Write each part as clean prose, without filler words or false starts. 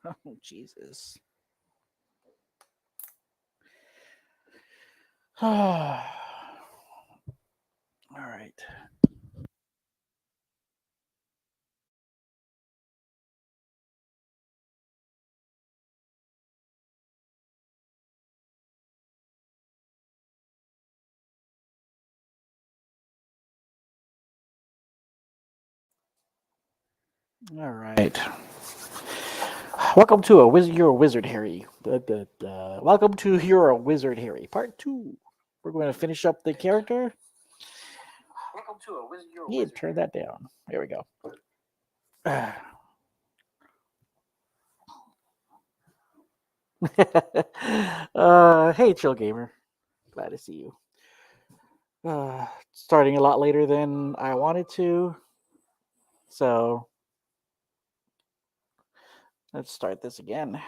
Oh, Jesus. All right. All right. Welcome to a wizard. You're a wizard, Harry. Welcome to You're a Wizard, Harry. Part 2. We're going to finish up the character. Welcome to a wizard. You're a wizard. Turn that down. There we go. Hey, Chill Gamer. Glad to see you. Starting a lot later than I wanted to. So let's start this again.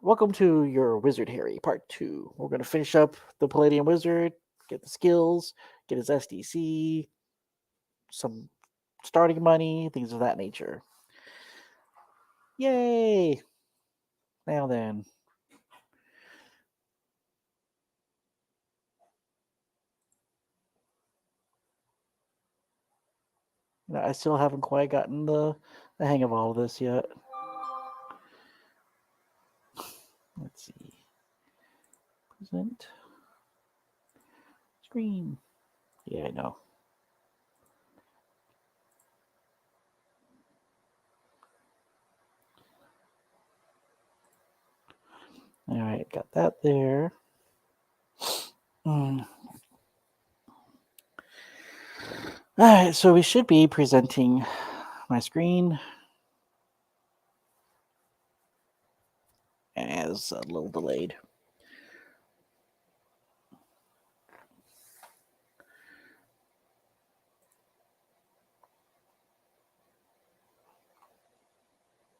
Welcome to Your Wizard, Harry, Part 2. We're going to finish up the Palladium Wizard, get the skills, get his SDC, some starting money, things of that nature. Yay! Now then. I still haven't quite gotten the hang of all of this yet. Let's see. Present. Screen. Yeah, I know. All right, got that there. All right, so we should be presenting my screen as a little delayed.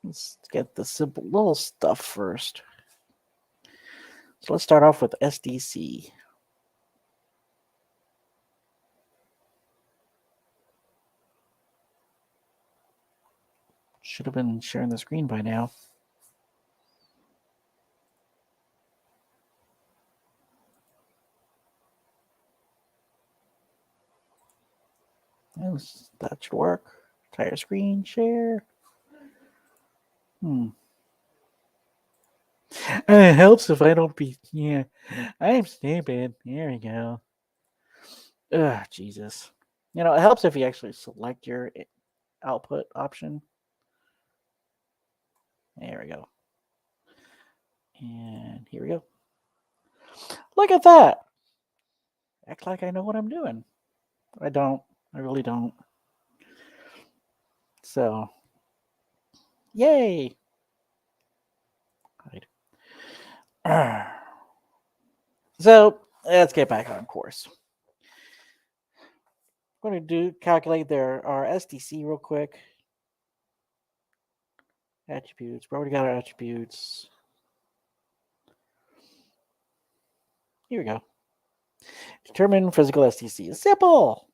Let's get the simple little stuff first. So let's start off with SDC. Should have been sharing the screen by now. Yes, that should work. Entire screen share. It helps if I don't be. Yeah, I'm stupid. There we go. Ugh, Jesus. It helps if you actually select your output option. There we go. And here we go. Look at that. Act like I know what I'm doing. I don't. I really don't. So, yay. Right. So, let's get back on course. I'm going to calculate our SDC real quick. Attributes. We already got our attributes. Here we go. Determine physical SDC. Simple.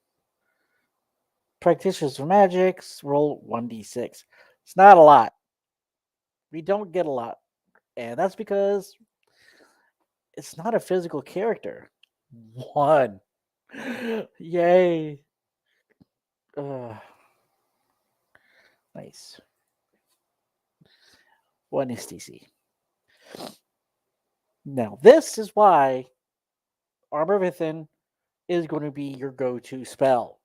Practitioners for magics. Roll 1d6. It's not a lot. We don't get a lot. And that's because it's not a physical character. 1. Yay. Nice. 1 SDC. Now, this is why Armor Within is going to be your go-to spell.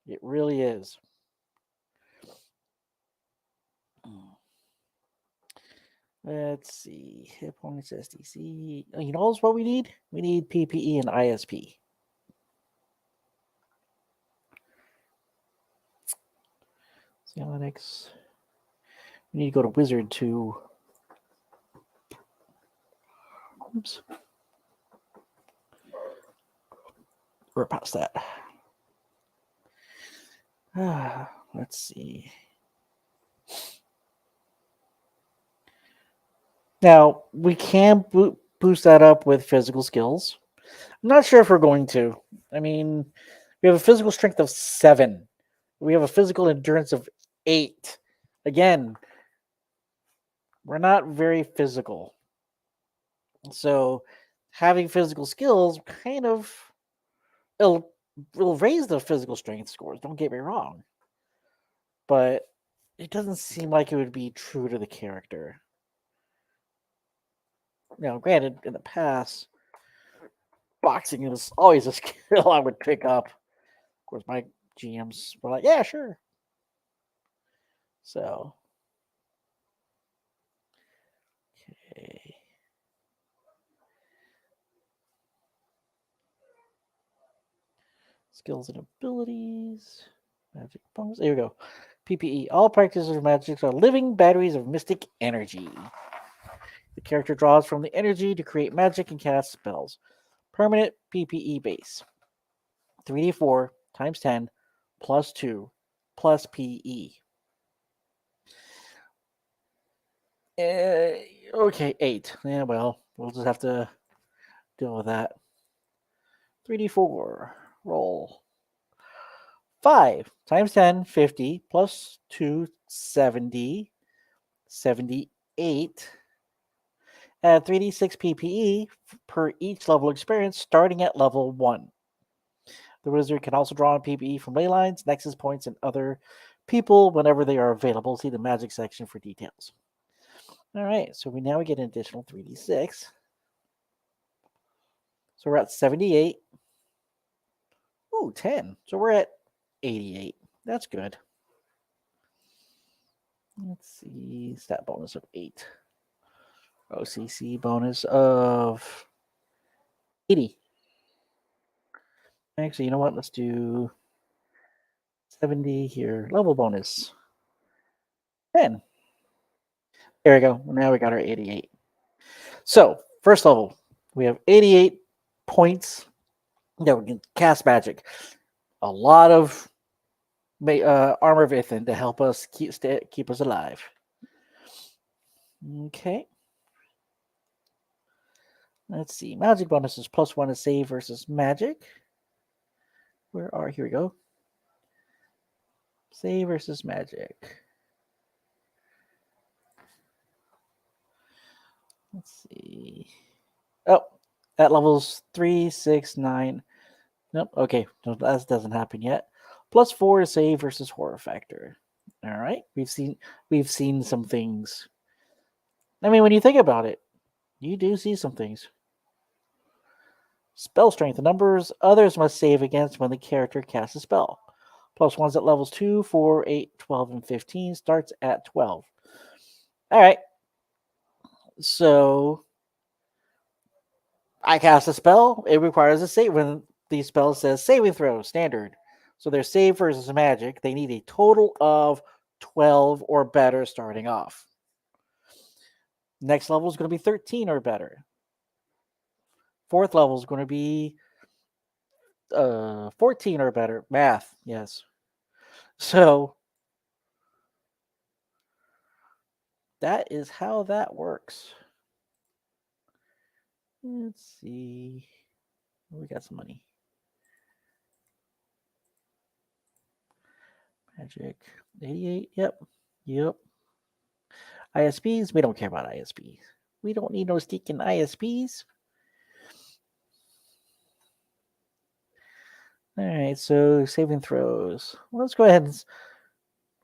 It really is. Let's see. Hit points, SDC. You know what we need? We need PPE and ISP. Psionics. We need to go to Wizard to. Oops. We're past that. Let's see. Now, we can boost that up with physical skills. I'm not sure if we're going to. I mean, we have a physical strength of 7. We have a physical endurance of 8. Again, we're not very physical. So having physical skills kind of it'll, it'll raise the physical strength scores, don't get me wrong. But it doesn't seem like it would be true to the character. Now, granted, in the past, boxing was always a skill I would pick up. Of course, my GMs were like, yeah, sure. So, okay. Skills and abilities. Magic bonus. There we go. PPE. All practices of magic are living batteries of mystic energy. The character draws from the energy to create magic and cast spells. Permanent PPE base. 3d4 times 10 plus 2 plus PE. Okay, 8. Yeah, well, we'll just have to deal with that. 3d4. Roll. 5 times 10, 50 plus 2, 70. 78. Add 3d6 PPE per each level experience starting at level 1. The wizard can also draw on PPE from ley lines, nexus points, and other people whenever they are available. See the magic section for details. All right, so we now get an additional 3d6. So we're at 78. Ooh, 10. So we're at 88. That's good. Let's see. Stat bonus of 8. OCC bonus of 80. Actually, you know what? Let's do 70 here. Level bonus 10. There we go. Now we got our 88. So, first level, we have 88 points that we can cast magic. A lot of armor of Ithin to help us keep us alive. Okay. Let's see. Magic bonuses +1 to save versus magic. Here we go. Save versus magic. Let's see. Oh, at levels 3, 6, 9. Nope. Okay. No, that doesn't happen yet. +4 to save versus horror factor. All right. We've seen some things. I mean, when you think about it, you do see some things. Spell strength. The numbers others must save against when the character casts a spell. +1s at levels 2, 4, 8, 12, and 15. Starts at 12. All right. So I cast a spell. It requires a save. When the spell says saving throw, standard. So their save versus magic. They need a total of 12 or better starting off. Next level is going to be 13 or better. Fourth level is going to be 14 or better. Math, yes. So that is how that works. Let's see. We got some money. Magic 88. Yep. ISPs. We don't care about ISPs. We don't need no sticking ISPs. All right. So saving throws. Well, let's go ahead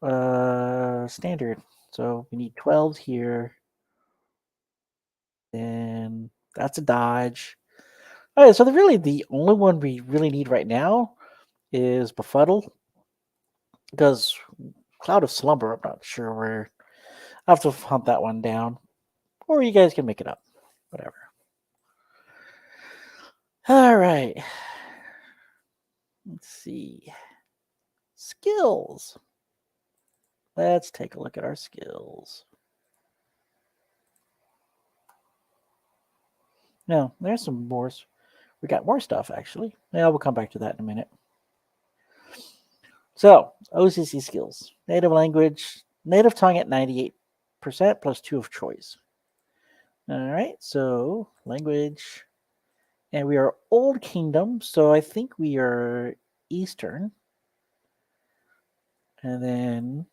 and standard. So we need 12 here. Then that's a dodge. All right. So the only one we really need right now is Befuddle, because Cloud of Slumber, I'm not sure where. I have to hunt that one down, or you guys can make it up. Whatever. All right. Let's see. Skills. Let's take a look at our skills. No, there's some more. We got more stuff, actually. Yeah, we'll come back to that in a minute. So, OCC skills. Native language, native tongue at 98% +2 of choice. All right, so language. And we are Old Kingdom, so I think we are Eastern. And then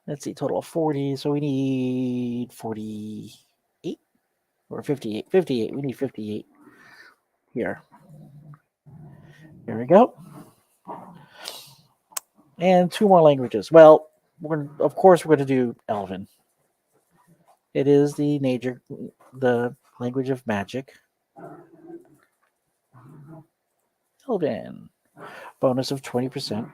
Let's see, total of 40. So we need 48 or 58. 58. We need 58 here. Here we go. And 2 more languages. Well, of course, we're going to do Elven. It is the language of magic. Elven. Bonus of 20%.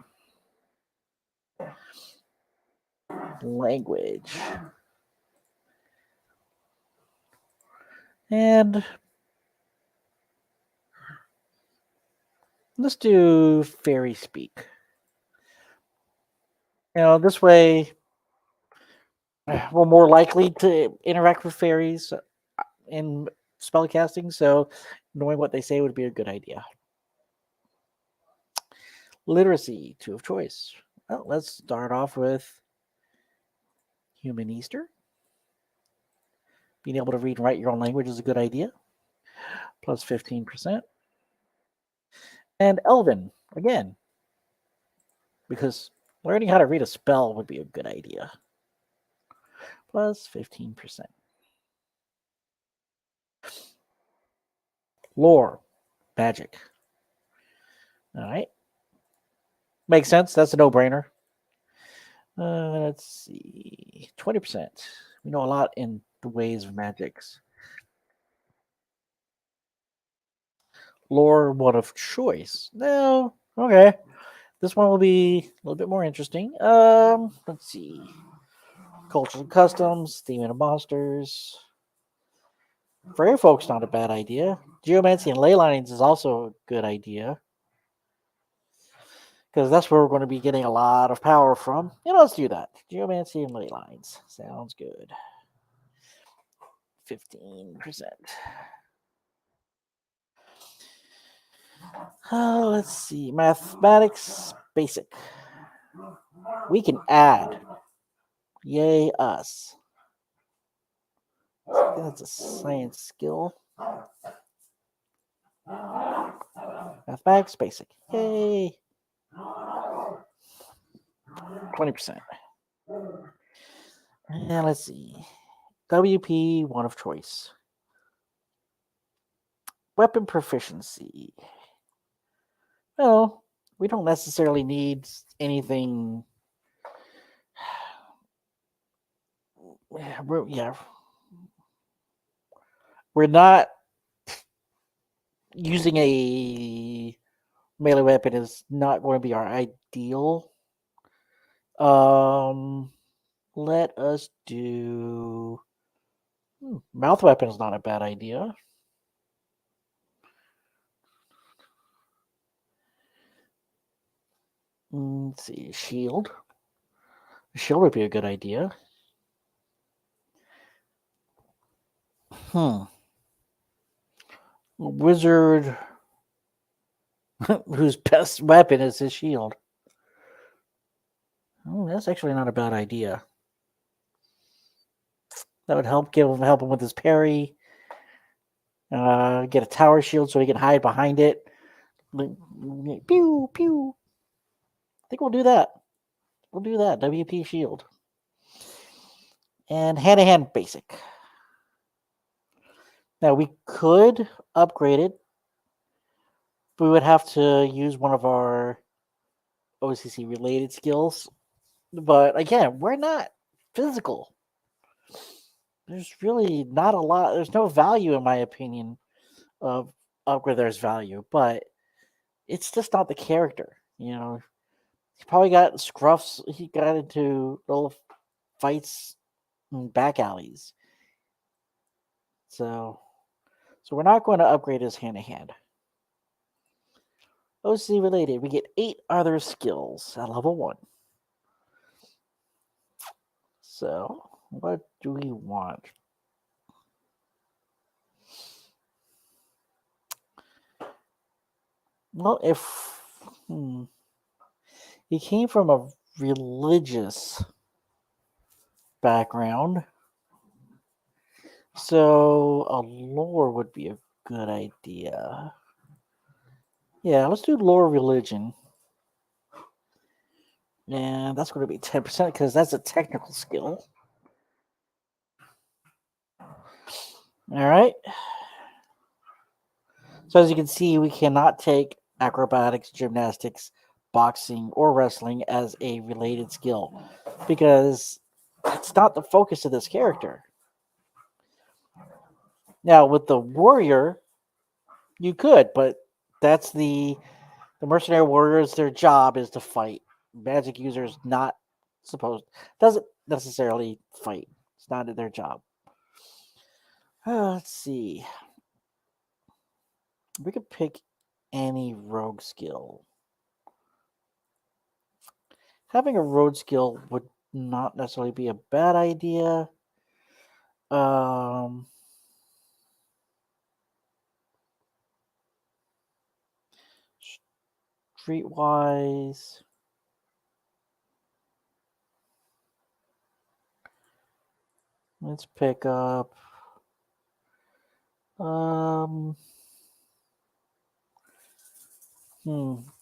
Language. And let's do fairy speak. This way we're more likely to interact with fairies in spellcasting, so knowing what they say would be a good idea. Literacy, 2 of choice. Well, let's start off with Human Easter. Being able to read and write your own language is a good idea. Plus 15%. And Elven, again, because learning how to read a spell would be a good idea. Plus 15%. Lore, magic. All right. Makes sense. That's a no-brainer. Let's see. 20%. We know a lot in the ways of magics. Lore, 1 of choice. No. Okay. This one will be a little bit more interesting. Let's see. Cultural customs, theme and monsters. Fairy folk's not a bad idea. Geomancy and ley lines is also a good idea, because that's where we're going to be getting a lot of power from. Let's do that. Geomancy and ley lines. Sounds good. 15%. Let's see. Mathematics, basic. We can add. Yay, us. That's a science skill. Mathematics, basic. Yay. 20%. And let's see. WP, 1 of choice. Weapon proficiency. Well, we don't necessarily need anything. We're not using a melee weapon is not going to be our ideal. Let us do mouth weapon is not a bad idea. Let's see, shield. Shield would be a good idea. Wizard whose best weapon is his shield. Oh, that's actually not a bad idea. That would help him with his parry. Get a tower shield so he can hide behind it. Pew pew. I think we'll do that. We'll do that. WP shield. And hand-to-hand basic. Now we could upgrade it. We would have to use one of our OCC related skills. But again, we're not physical. There's really not a lot. There's no value, in my opinion, of upgrade. There's value, but it's just not the character. He probably got scruffs. He got into little fights in back alleys. So we're not going to upgrade his hand-to-hand. OC related, we get 8 other skills at level 1. So what do we want? Well, if he came from a religious background, so a lore would be a good idea. Yeah, let's do lore religion. And that's going to be 10% because that's a technical skill. All right. So as you can see, we cannot take acrobatics, gymnastics, boxing, or wrestling as a related skill because it's not the focus of this character. Now, with the warrior, you could, but that's the mercenary warriors. Their job is to fight. Magic users not supposed doesn't necessarily fight. It's not their job. Let's see. We could pick any rogue skill. Having a rogue skill would not necessarily be a bad idea. Um, Streetwise, let's pick up. Um,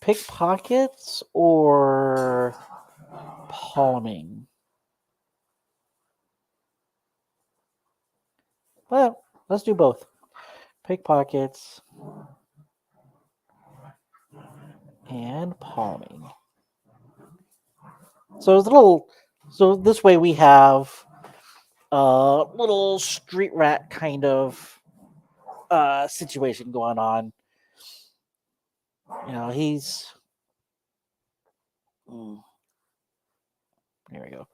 Pickpockets or palming. Well, let's do both. Pickpockets and palming. So it's a little. So this way we have a little street rat kind of situation going on. You know, he's. Here we go.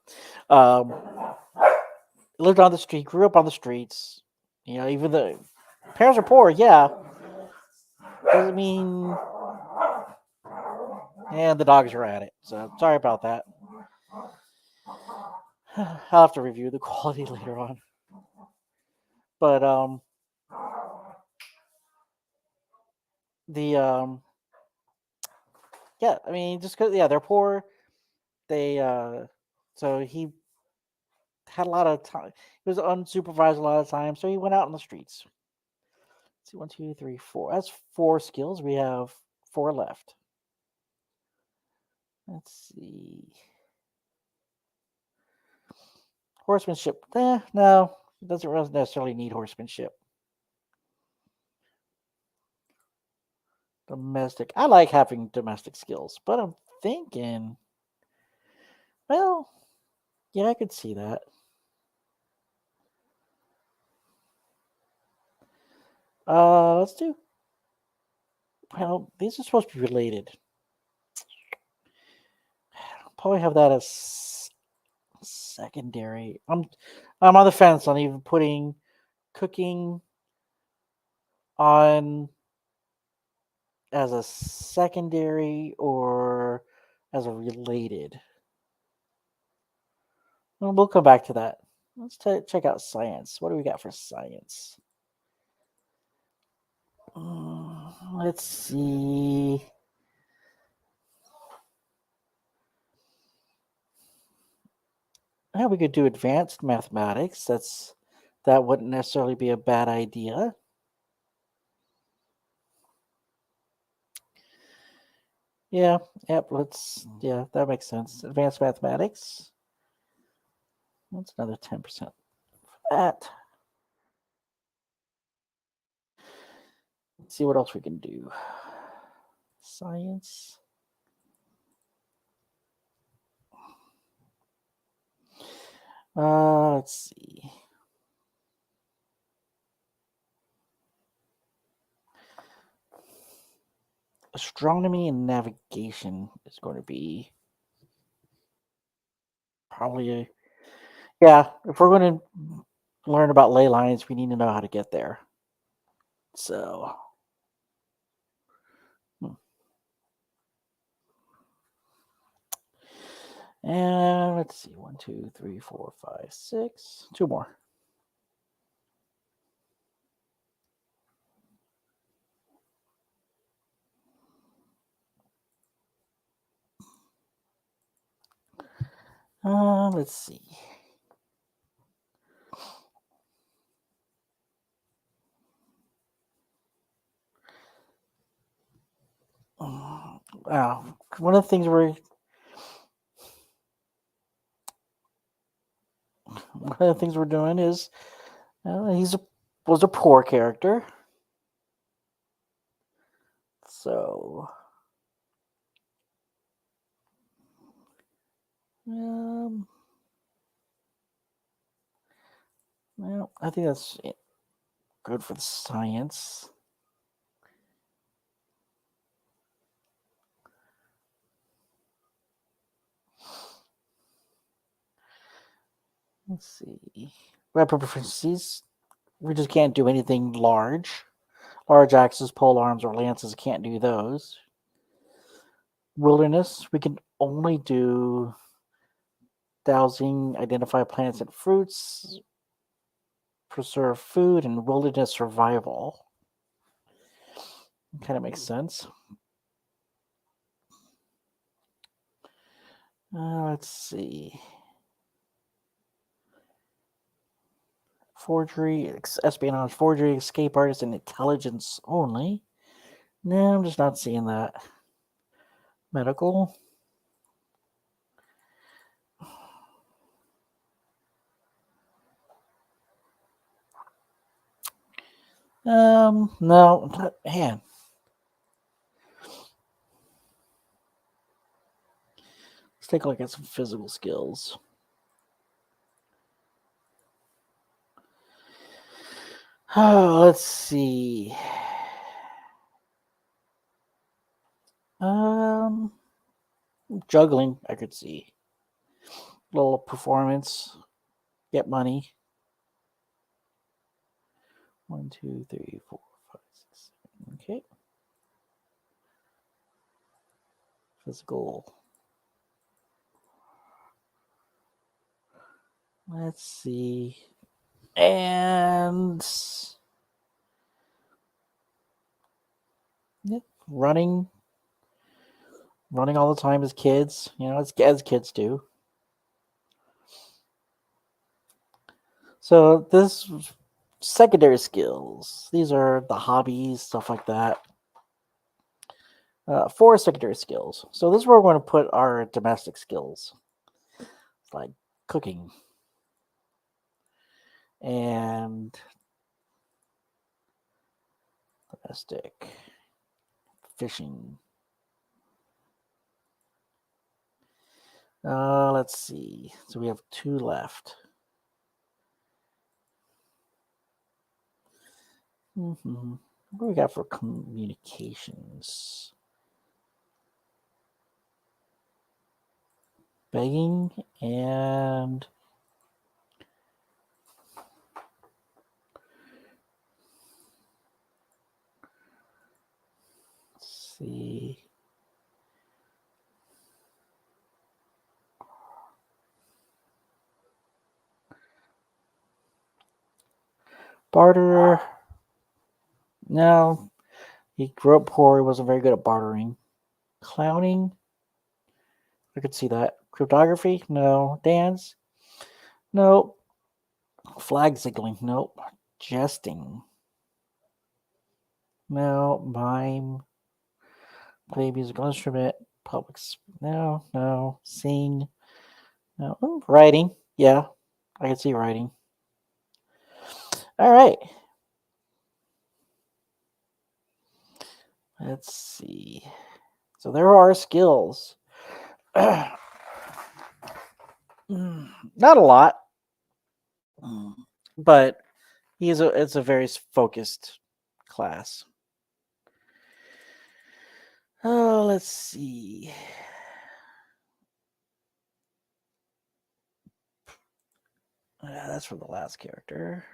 Lived on the street, grew up on the streets. You know, even the parents are poor. Yeah, doesn't mean. And the dogs are at it. So sorry about that. I'll have to review the quality later on. But the yeah, I mean, just because they're poor, they so he had a lot of time. He was unsupervised a lot of time, so he went out on the streets. Let's see, 1, 2, 3, 4. That's 4 skills. We have 4 left. Let's see. Horsemanship. No, it doesn't necessarily need horsemanship. Domestic. I like having domestic skills, but I'm thinking, well, yeah, I could see that. Let's do. Well, these are supposed to be related. Probably have that as secondary. I'm on the fence on even putting cooking on as a secondary or as a related. Well, we'll come back to that. Let's check out science. What do we got for science? Let's see. Yeah, we could do advanced mathematics. That wouldn't necessarily be a bad idea. Yeah, yep, that makes sense. Advanced mathematics. That's another 10% for that. Let's see what else we can do. Science. Let's see. Astronomy and navigation is going to be probably yeah. If we're going to learn about ley lines, we need to know how to get there. So, and let's see, 1, 2, 3, 4, 5, 6. 2 more. Let's see. Wow, one of the things one of the things we're doing is was a poor character. So, well, I think that's good for the science. Let's see. Weapon proficiencies. We just can't do anything large. Large axes, pole arms, or lances can't do those. Wilderness, we can only do dowsing, identify plants and fruits, preserve food, and wilderness survival. Kind of makes sense. Let's see. Forgery, espionage, forgery, escape artist, and intelligence only. No, I'm just not seeing that. Medical. No, man. Let's take a look at some physical skills. Oh, let's see. Juggling, I could see. Little performance, get money. 1, 2, 3, 4, 5, 6, 7. Okay. Physical. Let's see. And yeah, running all the time as kids, as kids do. So this secondary skills, these are the hobbies, stuff like that. 4 secondary skills. So this is where we're going to put our domestic skills, like cooking and domestic fishing. Let's see. So we have 2 left. What do we got for communications? Begging and let's see. Barter. No, he grew up poor. He wasn't very good at bartering. Clowning. I could see that. Cryptography. No. Dance. Nope. Flag signaling. Nope. Jesting. No. Mime. Play a musical instrument. Public. No. Sing. No. Writing. Yeah. I can see writing. All right. Let's see. So there are skills. Not a lot, but it's a very focused class. Oh, let's see. That's for the last character.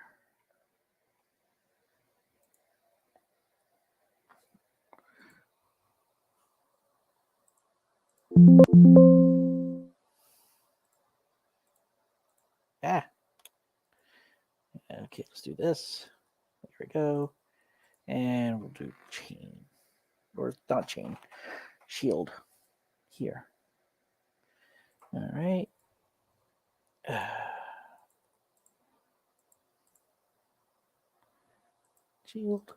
Ah. Okay, let's do this. There we go. And we'll do chain. Or not chain. Shield. Here. All right. Shield.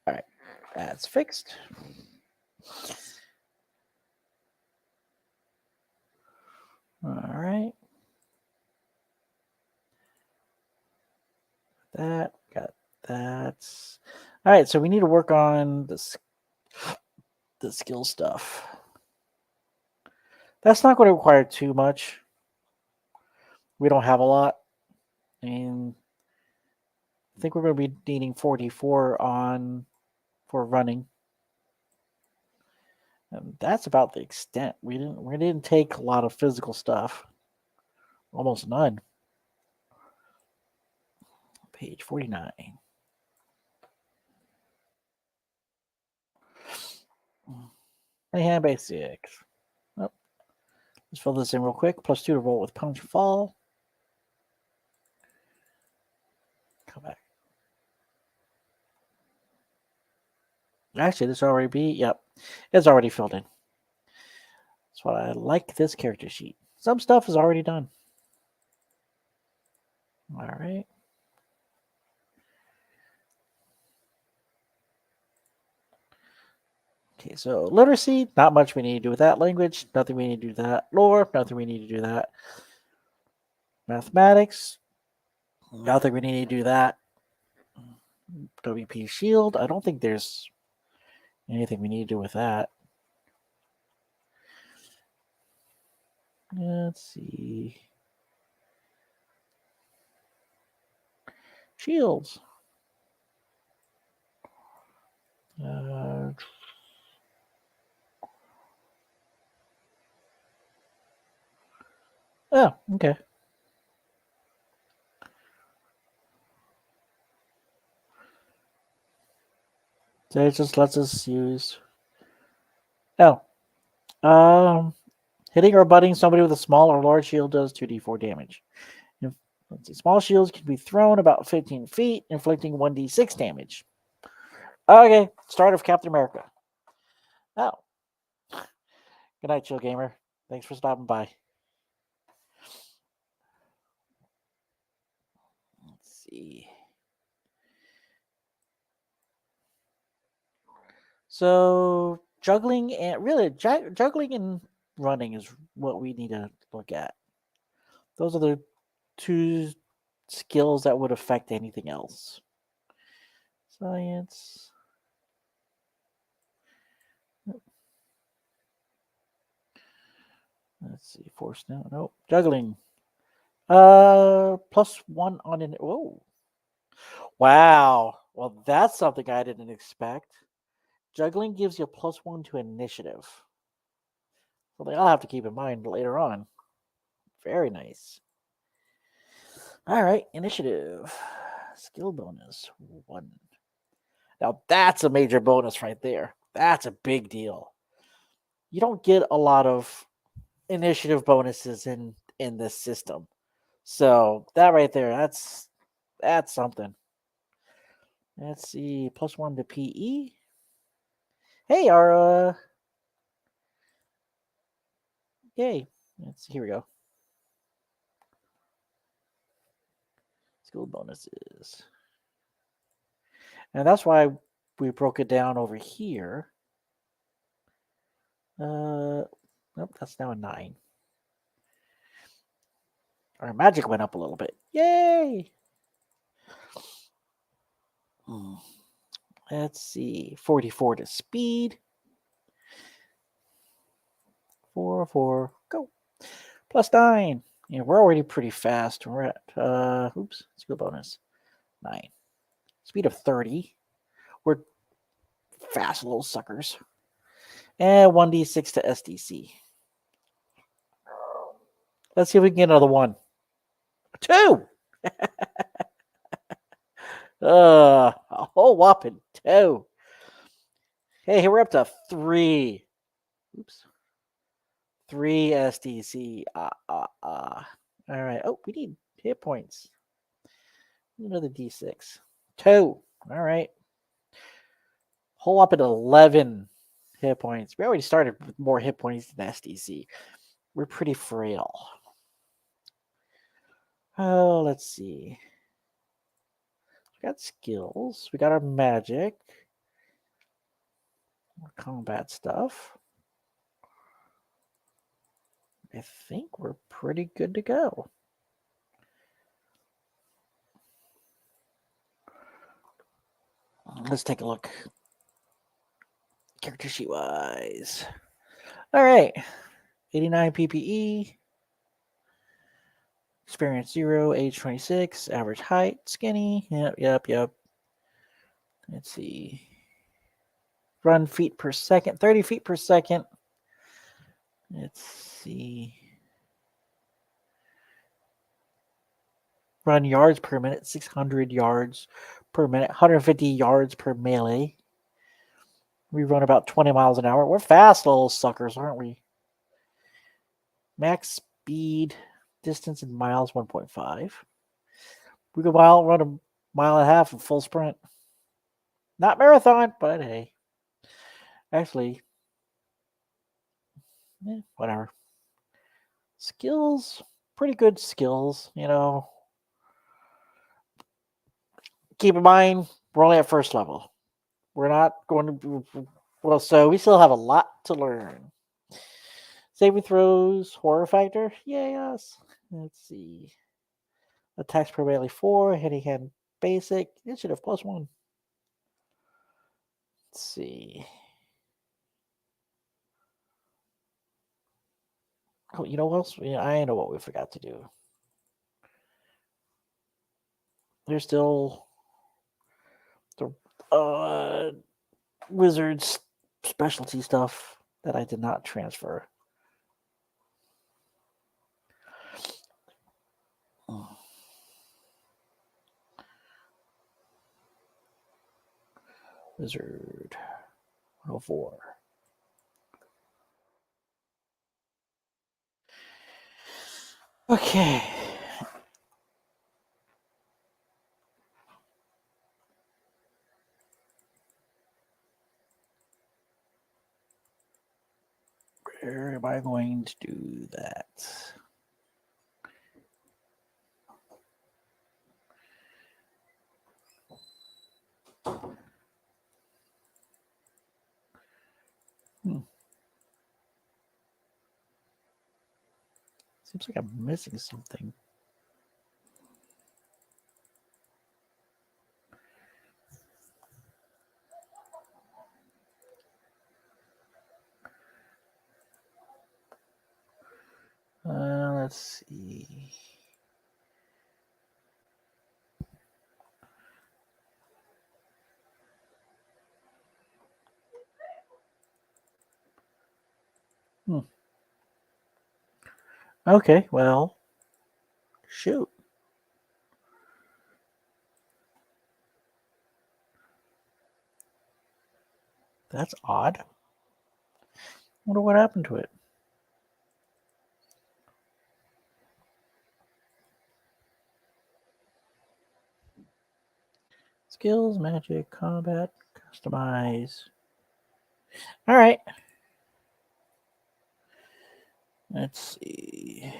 All right. That's fixed. All right. That got that. All right, so we need to work on the skill stuff. That's not going to require too much. We don't have a lot, and I think we're going to be needing 44 on for running. And that's about the extent. We didn't take a lot of physical stuff. Almost none. Page 49. Mayhem basics. Oh, let's fill this in real quick. +2 to roll with punch fall. Come back. Actually, this already be. Yep, it's already filled in. That's why I like this character sheet. Some stuff is already done. All right. Okay, so literacy, not much we need to do with that. Language, nothing we need to do with that. Lore, nothing we need to do with that. Mathematics, nothing we need to do with that. WP shield, I don't think there's anything we need to do with that. Let's see. Shields. Oh, okay. So it just lets us use. Oh. Hitting or butting somebody with a small or large shield does 2d4 damage. Let's see, small shields can be thrown about 15 feet, inflicting 1d6 damage. Okay, start of Captain America. Oh. Good night, Chill Gamer. Thanks for stopping by. Let's see. So juggling and running is what we need to look at. Those are the two skills that would affect anything else. Science. Let's see. Force now. Nope. Juggling. +1 on an. Whoa. Wow. Well, that's something I didn't expect. Juggling gives you +1 to initiative. Something I'll have to keep in mind later on. Very nice. All right, initiative. Skill bonus 1. Now that's a major bonus right there. That's a big deal. You don't get a lot of initiative bonuses in this system. So that right there, that's something. Let's see, +1 to PE. Hey, our yay. Let's see, here we go. Skill bonuses. And that's why we broke it down over here. Nope, that's now a 9. Our magic went up a little bit. Yay! Let's see, 44 to speed. 4, go. +9. Yeah, we're already pretty fast. We're at skill bonus 9. Speed of 30. We're fast little suckers. And 1d6 to SDC. Let's see if we can get another 1. 2. A whole whopping 2. Hey, we're up to 3. Oops. 3 SDC. All right. Oh, we need hit points. Another D6. 2. All right. Whole up at 11 hit points. We already started with more hit points than SDC. We're pretty frail. Oh, let's see. We got skills. We got our magic. combat stuff. I think we're pretty good to go. Let's take a look. Character sheet wise. All right. 89 PPE. Experience 0, age 26, average height, skinny. Yep. Let's see. Run feet per second, 30 feet per second. Let's see. Run yards per minute, 600 yards per minute, 150 yards per melee. We run about 20 miles an hour. We're fast little suckers, aren't we? Max speed, distance in miles, 1.5. We could run a mile and a half in full sprint. Not marathon, but hey. Actually, whatever. Skills, pretty good skills, Keep in mind, we're only at first level. We're not going to be, well, so we still have a lot to learn. Saving throws, horror factor, yes. Let's see. Attacks per melee 4, hitting hand basic, initiative +1. Let's see. Oh, you know what else? I know what we forgot to do. There's still the wizards specialty stuff that I did not transfer. Wizard 104. Okay. Where am I going to do that? Seems like I'm missing something. Let's see. Okay, well, shoot. That's odd. Wonder what happened to it. Skills, magic, combat, customize. All right. Let's see.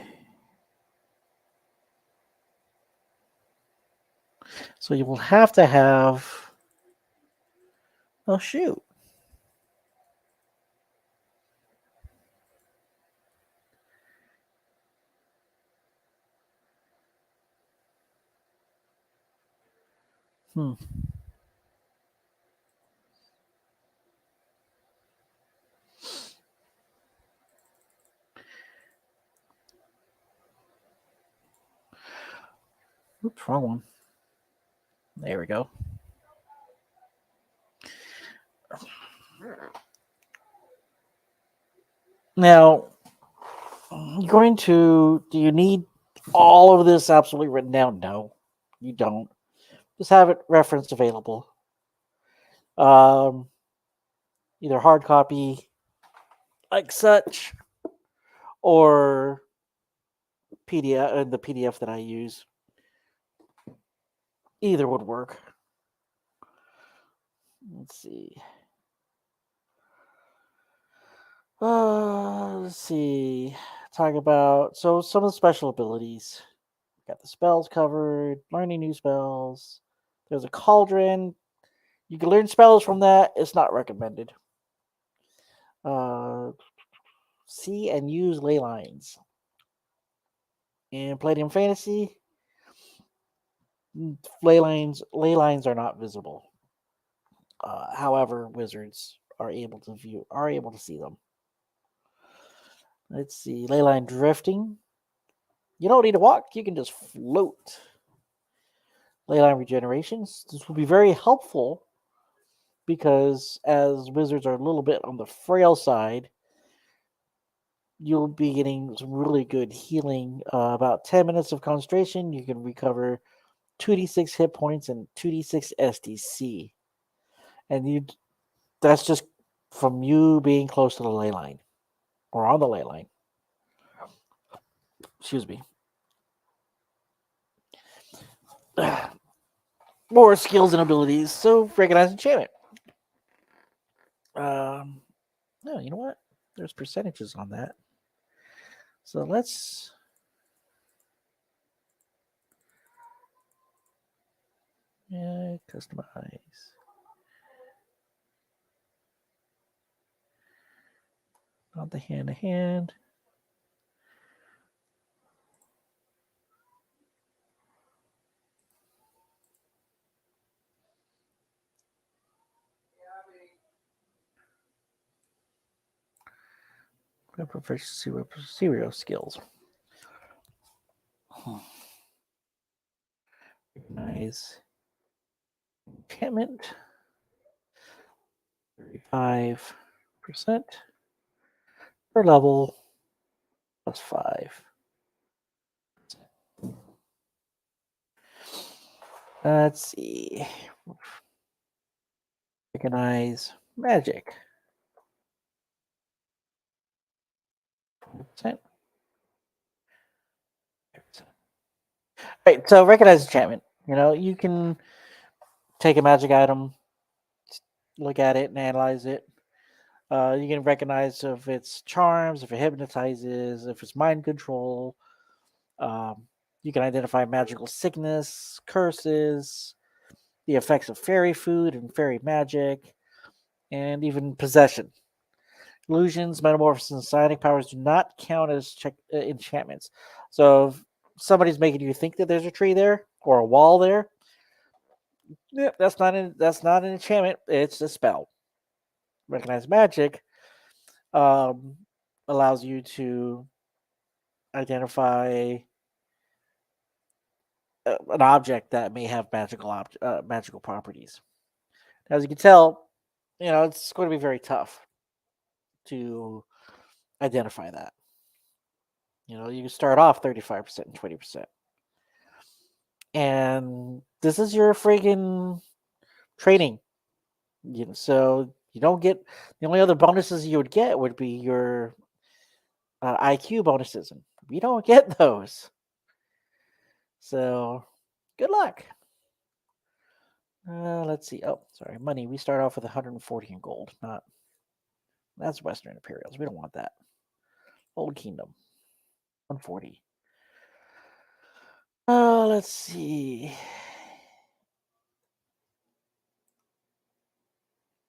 So you will have to have. Oh, shoot. Oops, wrong one. There we go. Now, you're going to. Do you need all of this absolutely written down? No, you don't. Just have it referenced available. Either hard copy, like such, or PDF, the PDF that I use. Either would work. Let's see. Let's see. Talk about some of the special abilities. Got the spells covered. Learning new spells. There's a cauldron. You can learn spells from that. It's not recommended. see and use ley lines. In Palladium Fantasy, ley lines are not visible. However, wizards are able to see them. Let's see, ley line drifting. You don't need to walk; you can just float. Ley line regenerations. This will be very helpful because as wizards are a little bit on the frail side, you'll be getting some really good healing. About 10 minutes of concentration, you can recover 2d6 hit points and 2d6 SDC. And that's just from you being close to the ley line or on the ley line. Excuse me. More skills and abilities. So recognize enchantment. No, you know what? There's percentages on that. So let's customize. Not the hand to hand. Proficiency with serial skills. Recognize enchantment. 35% per level plus 5. Let's see. Recognize magic. 10%. Right, so recognize enchantment. You can take a magic item, look at it, and analyze it. You can recognize if it's charms, if it hypnotizes, if it's mind control. You can identify magical sickness, curses, the effects of fairy food and fairy magic, and even possession. Illusions, metamorphosis, and psionic powers do not count as enchantments. So if somebody's making you think that there's a tree there or a wall there, that's not an enchantment. It's a spell. Recognize magic allows you to identify an object that may have magical properties. As you can tell, it's going to be very tough to identify that. You can start off 35% and 20%. And this is your friggin' training. So you don't get the only other bonuses you would get would be your IQ bonuses, and we don't get those. So good luck. Let's see. Oh, sorry, money. We start off with 140 in gold. That's Western Imperials. We don't want that. Old Kingdom, 140. Let's see.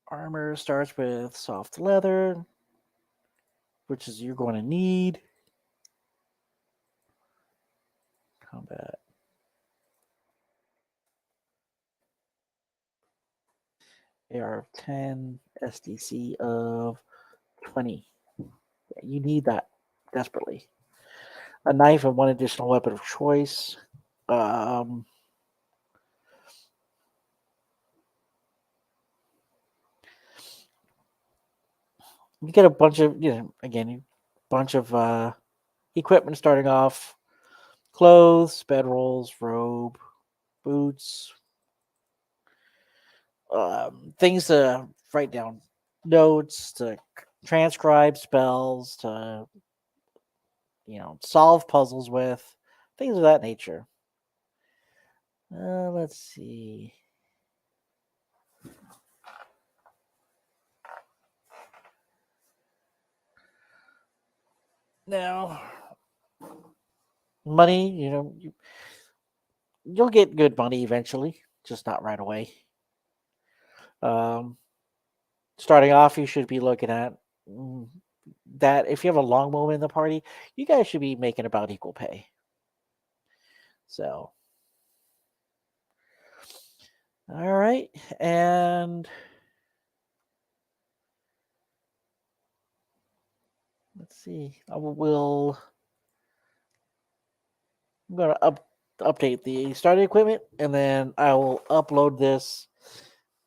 Armor starts with soft leather, which is you're going to need. Combat. AR of 10, SDC of 20. Yeah, you need that desperately. A knife and one additional weapon of choice. You get a bunch of, equipment starting off. Clothes, bedrolls, robe, boots, things to write down notes, to transcribe spells, to solve puzzles with, things of that nature. Let's see. Now, money, you'll get good money eventually, just not right away. Starting off, you should be looking at that if you have a long moment in the party, you guys should be making about equal pay. So, all right, and let's see. I'm gonna update the starting equipment, and then I will upload this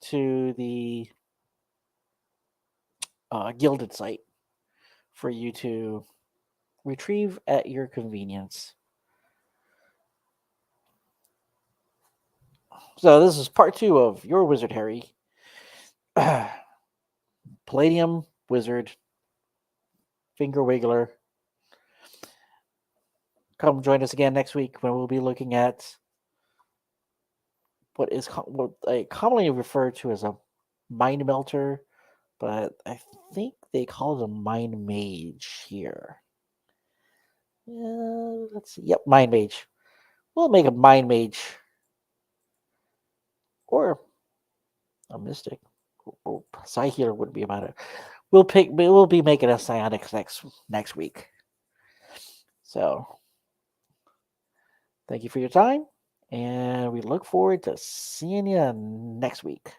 to the Gilded site for you to retrieve at your convenience. So this is part 2 of your Wizard Harry. Palladium Wizard Finger Wiggler. Come join us again next week when we'll be looking at what I commonly refer to as a mind melter, but I think they call it a mind mage here. Let's see. Yep, mind mage. We'll make a mind mage or a mystic. Or Psi healer would be about it. We'll be making a psionics next week. So thank you for your time, and we look forward to seeing you next week.